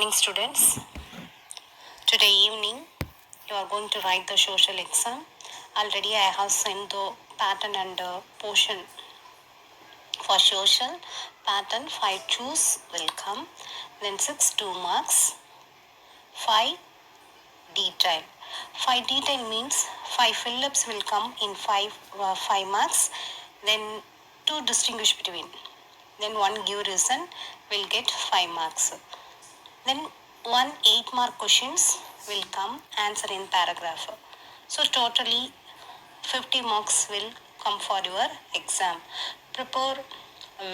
morning, students. Today evening, you are going to write the social exam. Already, I have sent the pattern and portion for social. Pattern 5 choose will come. Then 6 2 marks. 5 detail. 5 detail means 5 fill-ups will come in 5 marks. Then 2 distinguish between. Then 1 give reason will get 5 marks. Then 1 8-mark questions will come, answer in paragraph. So totally 50 marks will come for your exam. Prepare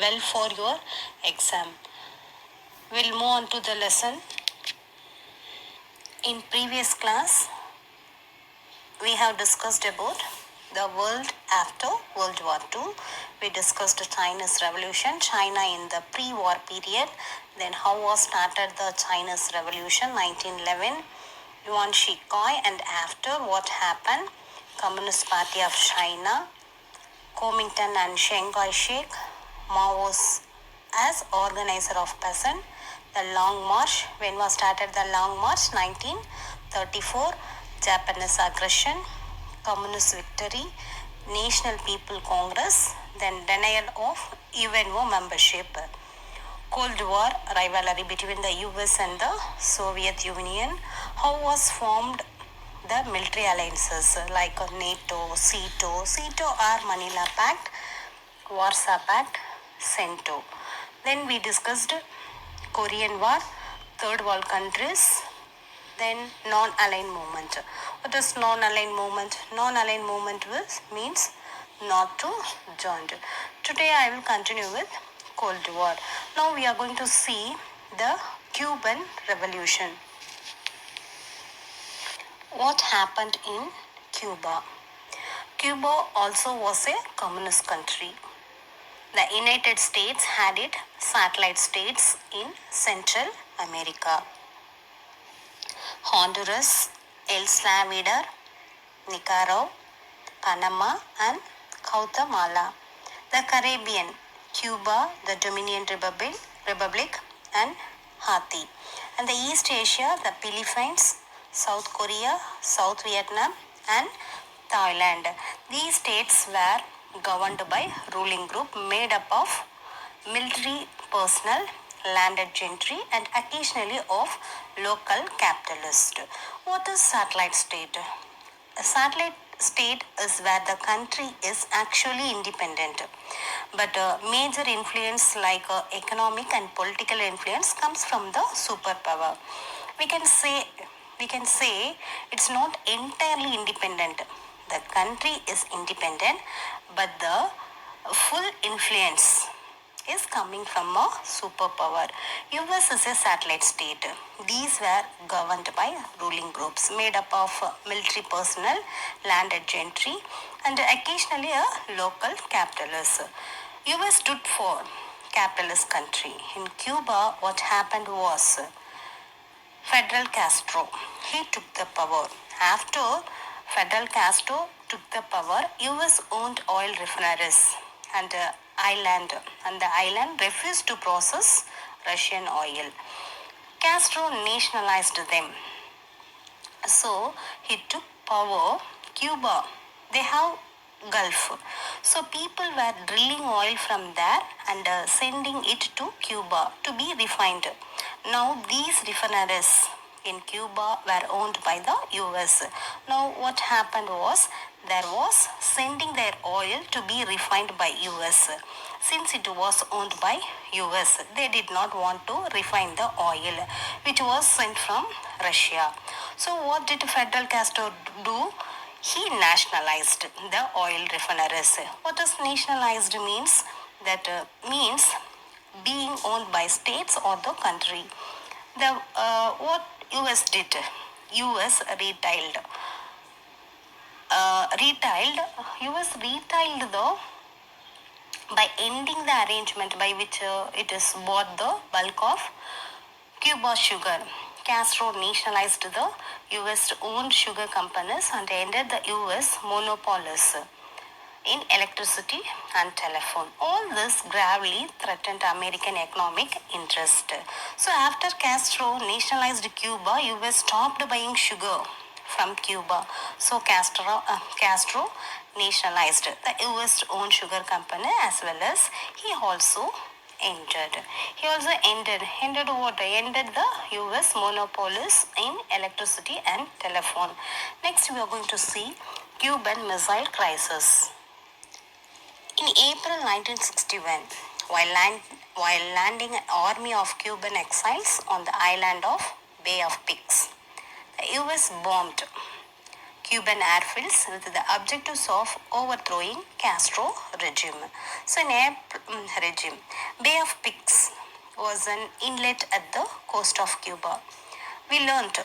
well for your exam. We'll move on to the lesson. In previous class, we have discussed about the world after World War II. We discussed Chinese Revolution, China in the pre-war period, then how was started the Chinese Revolution 1911, Yuan Shikai, and after what happened, Communist Party of China, Kuomintang and Chiang Kai-shek, Mao's as organizer of peasant, the Long March, when was started the Long March 1934, Japanese aggression, Communist victory, National People Congress, then denial of UNO membership, Cold War rivalry between the US and the Soviet Union, how was formed the military alliances like NATO, CETO or Manila Pact, Warsaw Pact, CENTO. Then we discussed Korean War, Third World countries, then non-aligned movement. What is non-aligned movement? Non-aligned movement means not to join. Today I will continue with Cold War. Now we are going to see the Cuban Revolution. What happened in Cuba? Cuba also was a communist country. The United States had its satellite states in Central America. Honduras, El Salvador, Nicaragua, Panama and Guatemala. The Caribbean, Cuba, the Dominican Republic and Haiti. And the East Asia, the Philippines, South Korea, South Vietnam and Thailand. These states were governed by ruling group made up of military personnel, landed gentry and occasionally of local capitalists. What is satellite state? A satellite state is where the country is actually independent, but major influence like economic and political influence comes from the superpower. We can say it's not entirely independent. The country is independent, but the full influence is coming from a superpower. US is a satellite state. These were governed by ruling groups made up of military personnel, landed gentry, and occasionally a local capitalist. US stood for capitalist country. In Cuba, what happened was Fidel Castro. He took the power. After Fidel Castro took the power, US owned oil refineries and the island refused to process Russian oil. Castro nationalized them. So he took power. Cuba, they have Gulf. So people were drilling oil from there and sending it to Cuba to be refined. Now these refineries in Cuba were owned by the US. Now what happened was there was sending their oil to be refined by US. Since it was owned by US, they did not want to refine the oil which was sent from Russia. So what did Fidel Castro do? He nationalized the oil refineries. What does nationalized means? That means being owned by states or the country. The what US did? US retailed. US retailed by ending the arrangement by which it is bought the bulk of Cuba sugar. Castro nationalized the US owned sugar companies and ended the US monopolies. in electricity and telephone. All this gravely threatened American economic interest. So after Castro nationalized Cuba, US stopped buying sugar from Cuba. So Castro nationalized the US owned sugar company as well as he also ended. He also ended what? Ended the US monopolies in electricity and telephone. Next we are going to see Cuban Missile Crisis. In April 1961, while landing an army of Cuban exiles on the island of Bay of Pigs, the US bombed Cuban airfields with the objectives of overthrowing Castro regime. So in regime, Bay of Pigs was an inlet at the coast of Cuba. We learned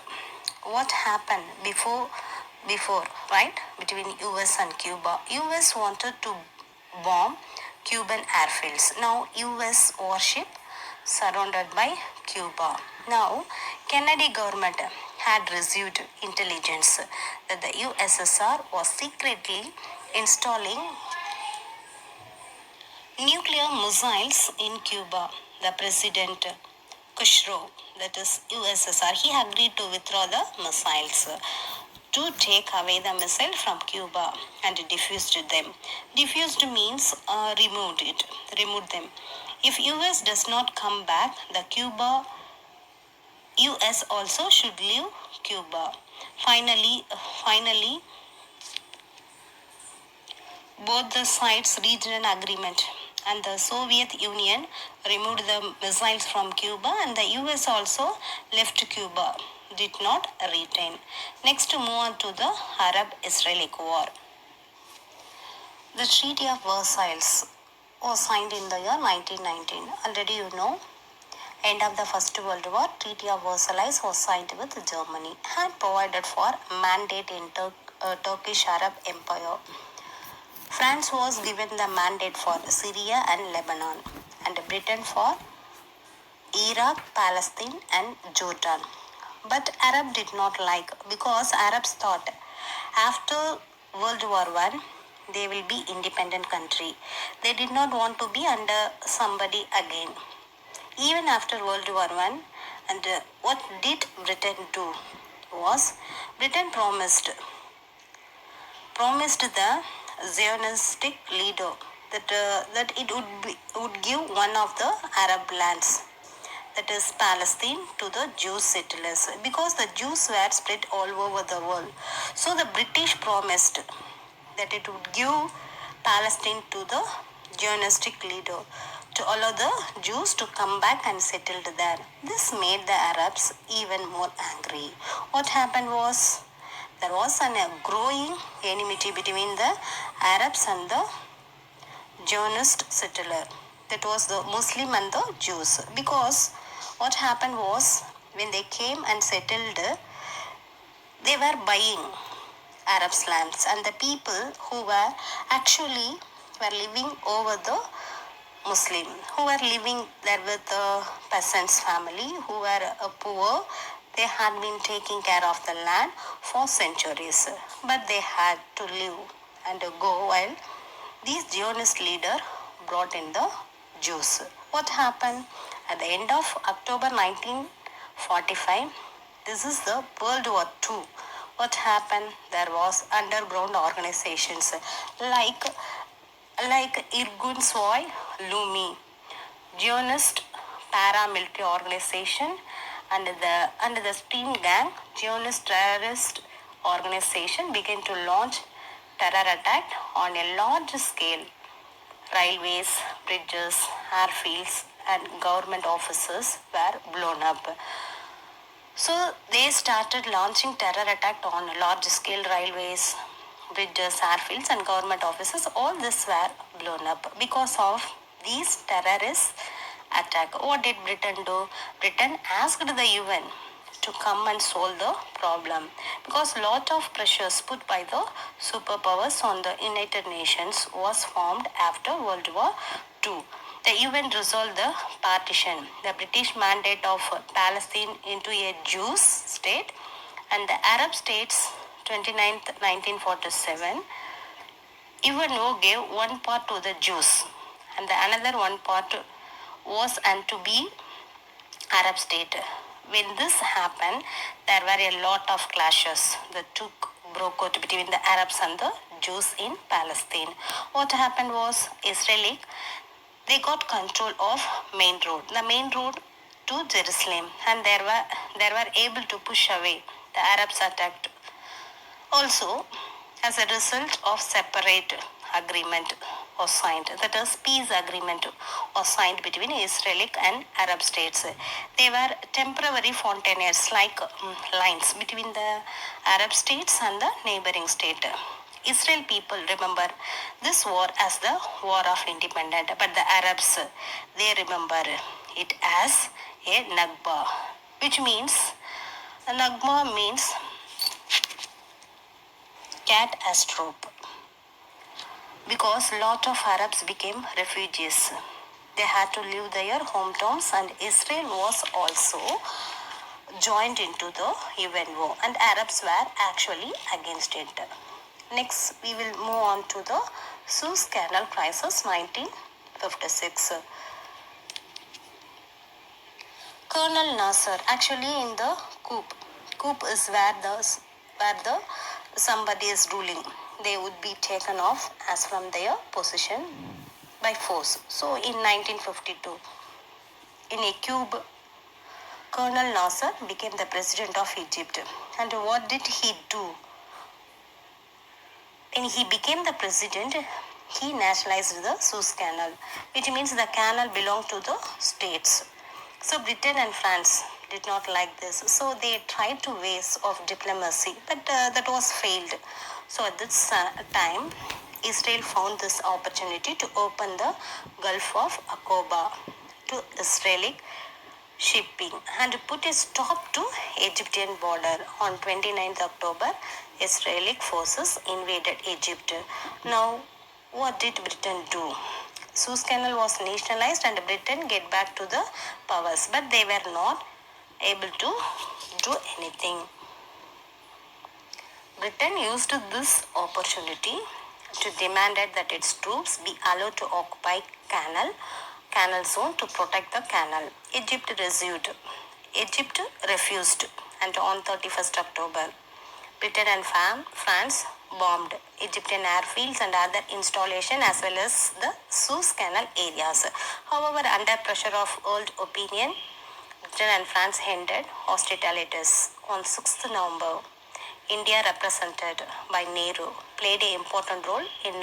what happened before, right, between US and Cuba. US wanted to bomb Cuban airfields. Now US warship surrounded by Cuba. Now Kennedy government had received intelligence that the USSR was secretly installing nuclear missiles in Cuba. The president Khrushchev, that is USSR, he agreed to withdraw the missiles to take away the missile from Cuba and diffused them. Diffused means removed them. If US does not come back, the US also should leave Cuba. Finally, both the sides reached an agreement and the Soviet Union removed the missiles from Cuba and the US also left Cuba, did not retain. Next to move on to the Arab-Israeli War. The Treaty of Versailles was signed in the year 1919. Already you know, end of the First World War, Treaty of Versailles was signed with Germany and provided for mandate in Turkish Arab Empire. France was given the mandate for Syria and Lebanon, and Britain for Iraq, Palestine, and Jordan. But Arab did not like, because Arabs thought after World War I they will be independent country. They did not want to be under somebody again. Even after World War I, and what did Britain do was Britain promised the Zionistic leader that it would give one of the Arab lands, that is Palestine, to the Jewish settlers, because the Jews were spread all over the world. So the British promised that it would give Palestine to the Zionistic leader to allow the Jews to come back and settle there. This made the Arabs even more angry. What happened was there was a growing enmity between the Arabs and the Zionist settler. That was the Muslim and the Jews. Because what happened was when they came and settled, they were buying Arabs' lands, and the people who were actually were living over the Muslim, who were living there with the peasants' family, who were poor. They had been taking care of the land for centuries, but they had to live and go while these Zionist leader brought in the Jews. What happened at the end of October 1945? This is the World War II. What happened? There was underground organizations like Irgun Savoy Lumi, Zionist paramilitary organization, and the Steam Gang, Zionist terrorist organization, began to launch terror attack on a large scale. Railways, bridges, airfields, and government offices were blown up. So they started launching terror attack on large scale railways, bridges, airfields, and government offices. All this were blown up because of these terrorist attack. What did Britain do? Britain asked the UN to come and solve the problem, because lot of pressures put by the superpowers on the United Nations was formed after World War II. The UN resolved the partition, the British mandate of Palestine into a Jewish state, and the Arab states 29th 1947 UNO gave one part to the Jews, and the another one part was and to be Arab state. When this happened, there were a lot of clashes that broke out between the Arabs and the Jews in Palestine. What happened was Israeli they got control of main road, the main road to Jerusalem, and they were able to push away the Arabs attacked. Also, as a result of separate agreement was signed, that is peace agreement was signed between Israeli and Arab states. They were temporary frontiers like lines between the Arab states and the neighboring state. Israel people remember this war as the War of Independence, but the Arabs they remember it as a Nakba, which means Nakba means cat as trope because lot of Arabs became refugees. They had to leave their hometowns and Israel was also joined into the UNO and Arabs were actually against it. Next, we will move on to the Suez Canal Crisis 1956. Colonel Nasser, actually in the coup is where the somebody is ruling. They would be taken off as from their position by force. So in 1952, in a coup, Colonel Nasser became the president of Egypt. And what did he do? When he became the president, he nationalized the Suez Canal, which means the canal belonged to the states. So Britain and France did not like this. So they tried to ways of diplomacy, but that was failed. So at this time, Israel found this opportunity to open the Gulf of Aqaba to Israeli shipping and put a stop to Egyptian border. On 29th October, Israeli forces invaded Egypt. Now, what did Britain do? Suez Canal was nationalized and Britain get back to the powers, but they were not able to do anything. Britain used this opportunity to demand that its troops be allowed to occupy canal zone to protect the canal. Egypt refused, and on 31st October, Britain and France bombed Egyptian airfields and other installations as well as the Suez Canal areas. However, under pressure of world opinion, Britain and France ended hostilities on 6th November. India, represented by Nehru, played an important role in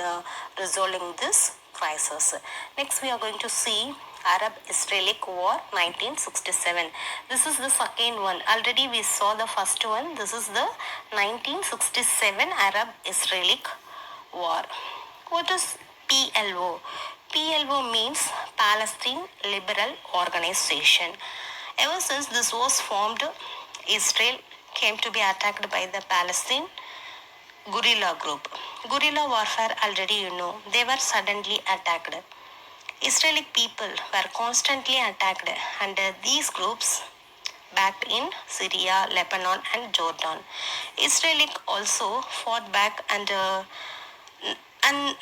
resolving this crisis. Next, we are going to see Arab-Israeli War 1967. This is the second one. Already we saw the first one. This is the 1967 Arab-Israeli War. What is PLO? PLO means Palestine Liberal Organization. Ever since this was formed, Israel came to be attacked by the Palestine guerrilla group. Guerrilla warfare, already you know, they were suddenly attacked. Israeli people were constantly attacked and these groups backed in Syria, Lebanon and Jordan. Israel also fought back and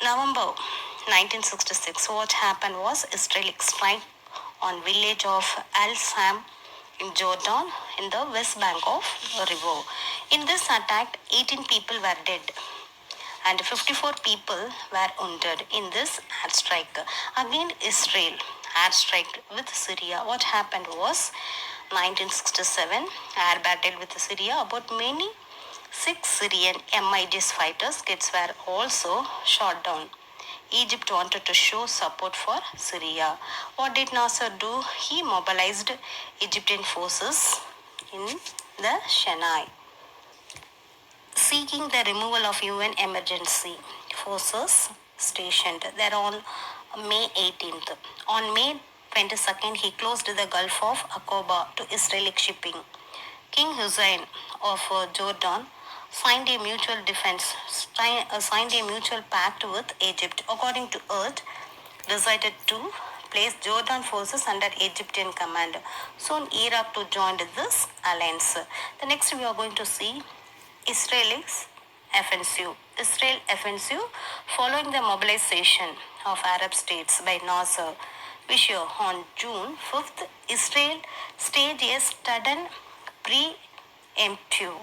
November 1966 what happened was Israel strike on village of Al Sam in Jordan in the west bank of river. In this attack, 18 people were dead and 54 people were wounded in this airstrike. Again, Israel airstrike with Syria. What happened was 1967 air battle with Syria. About many 6 Syrian MIDs fighters kits were also shot down. Egypt wanted to show support for Syria. What did Nasser do? He mobilized Egyptian forces in the Sinai, seeking the removal of UN emergency forces stationed there on May 18th. On May 22nd, he closed the Gulf of Aqaba to Israeli shipping. King Hussein of Jordan signed a mutual pact with Egypt. According to Earth, decided to place Jordan forces under Egyptian command. Soon Iraq to join this alliance. The next we are going to see Israel's offensive Israel offensive following the mobilization of Arab states by Nasser Bashir on June 5th. Israel staged a sudden preemptive,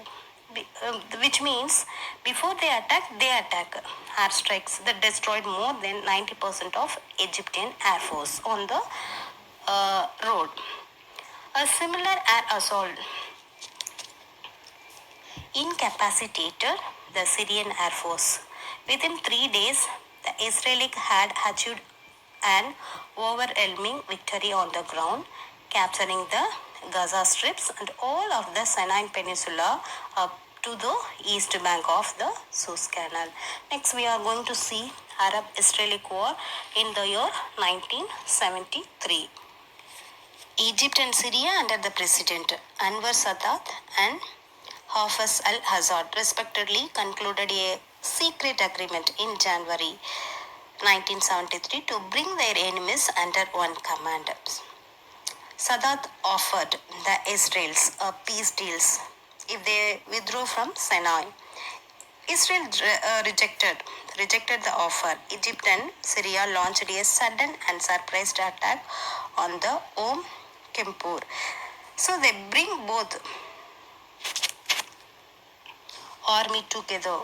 which means before they attack. Airstrikes that destroyed more than 90% of Egyptian Air Force on the road. A similar air assault incapacitated the Syrian Air Force. Within 3 days, the Israeli had achieved an overwhelming victory on the ground, capturing the Gaza strips and all of the Sinai Peninsula up to the east bank of the Suez Canal. Next, we are going to see Arab-Israeli war in the year 1973. Egypt and Syria under the President Anwar Sadat and Hafez al-Assad respectively concluded a secret agreement in January 1973 to bring their enemies under one command. Sadat offered the Israelis a peace deals if they withdrew from Sinai. Israel rejected the offer. Egypt and Syria launched a sudden and surprise attack on the Yom Kippur. So they bring both army together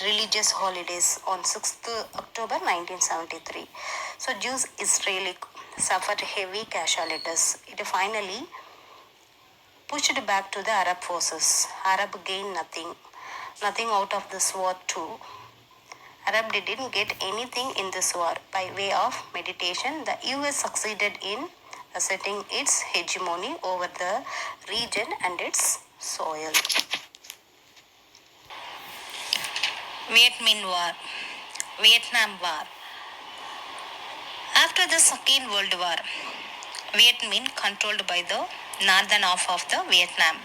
religious holidays on 6th October 1973. So Jews Israeli suffered heavy casualties. It finally pushed back to the Arab forces. Arab gained nothing out of this war too. Arab didn't get anything in this war. By way of meditation, the US succeeded in asserting its hegemony over the region and its soil. Vietnam War. After the Second World War, Viet Minh controlled by the northern half of the Vietnam.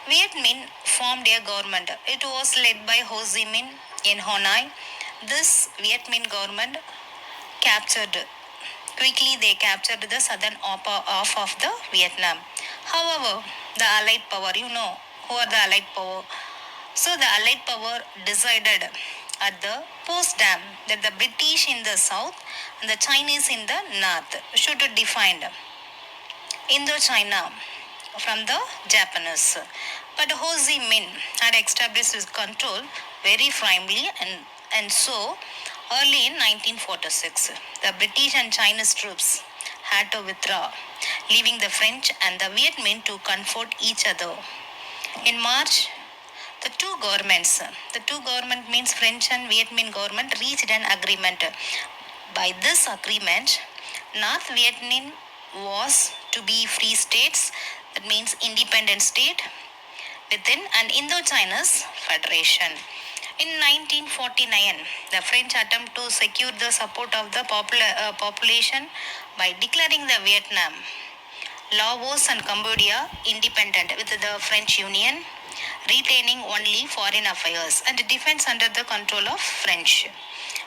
Viet Minh formed a government. It was led by Ho Chi Minh in Hanoi. This Viet Minh government they captured the southern half of the Vietnam. However, the Allied power, who are the Allied power? So the Allied power decided at the Potsdam that the British in the south and the Chinese in the north should define Indochina from the Japanese. But Ho Chi Minh had established his control very firmly, and so early in 1946, the British and Chinese troops had to withdraw, leaving the French and the Viet Minh to confront each other. In March, the two government means French and Viet Minh government reached an agreement. By this agreement, North Vietnam was to be free states, that means independent state within an Indochina's federation. In 1949, the French attempt to secure the support of the population by declaring the Vietnam, Laos and Cambodia independent with the French Union, retaining only foreign affairs and defense under the control of French.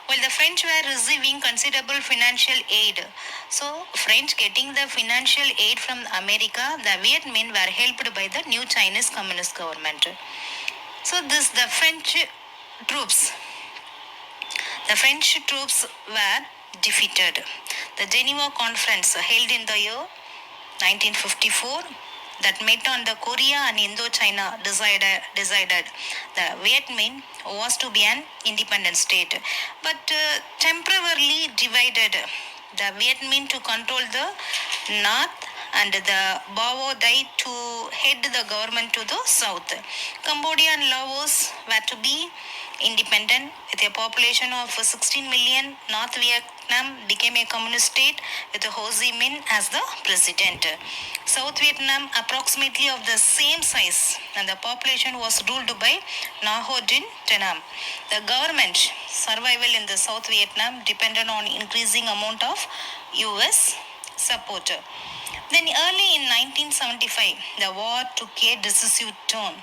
While the French were receiving considerable financial aid, so French getting the financial aid from America, the Viet Minh were helped by the new Chinese Communist government. So the French troops were defeated. The Geneva Conference held in the year 1954 that met on the Korea and Indochina decided the Viet Minh was to be an independent state, but temporarily divided the Viet Minh to control the north and the Bao Dai to head the government to the south. Cambodia and Laos were to be independent with a population of 16 million. North Vietnam became a communist state with Ho Chi Minh as the president. South Vietnam approximately of the same size and the population was ruled by Ngo Dinh Thanh. The government survival in the South Vietnam depended on increasing amount of US support. Then early in 1975, the war took a decisive turn.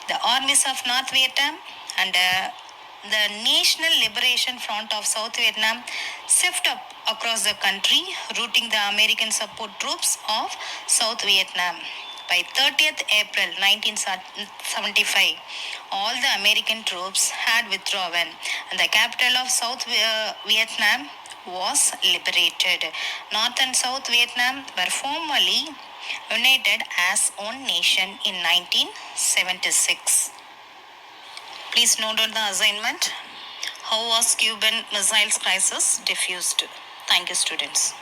The armies of North Vietnam and the National Liberation Front of South Vietnam swept up across the country, routing the American support troops of South Vietnam. By 30th April 1975, all the American troops had withdrawn and the capital of South Vietnam was liberated. North and South Vietnam were formally united as one nation in 1976. Please note on the assignment. How was Cuban Missile Crisis diffused? Thank you, students.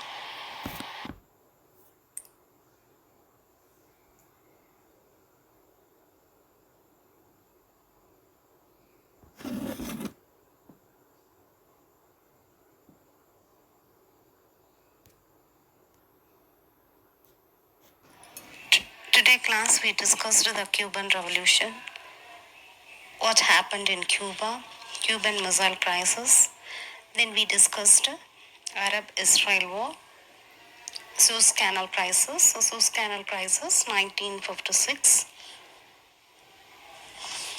Today class we discussed the Cuban Revolution, what happened in Cuba, Cuban Missile Crisis. Then we discussed Arab-Israel War, Suez Canal Crisis, 1956.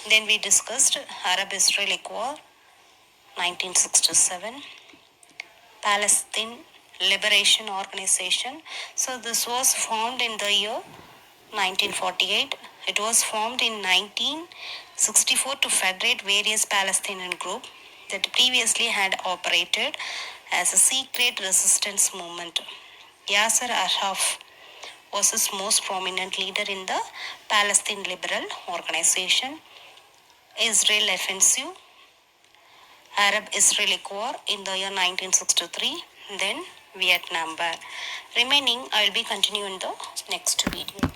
Then we discussed Arab-Israeli War 1967, Palestine Liberation Organization. So this was formed in the year 1948. It was formed in 1964 to federate various Palestinian groups that previously had operated as a secret resistance movement. Yasser Arafat was his most prominent leader in the Palestine Liberal Organization. Israel Offensive, Arab-Israeli War in the year 1963, then Vietnam War. Remaining, I will be continuing the next video.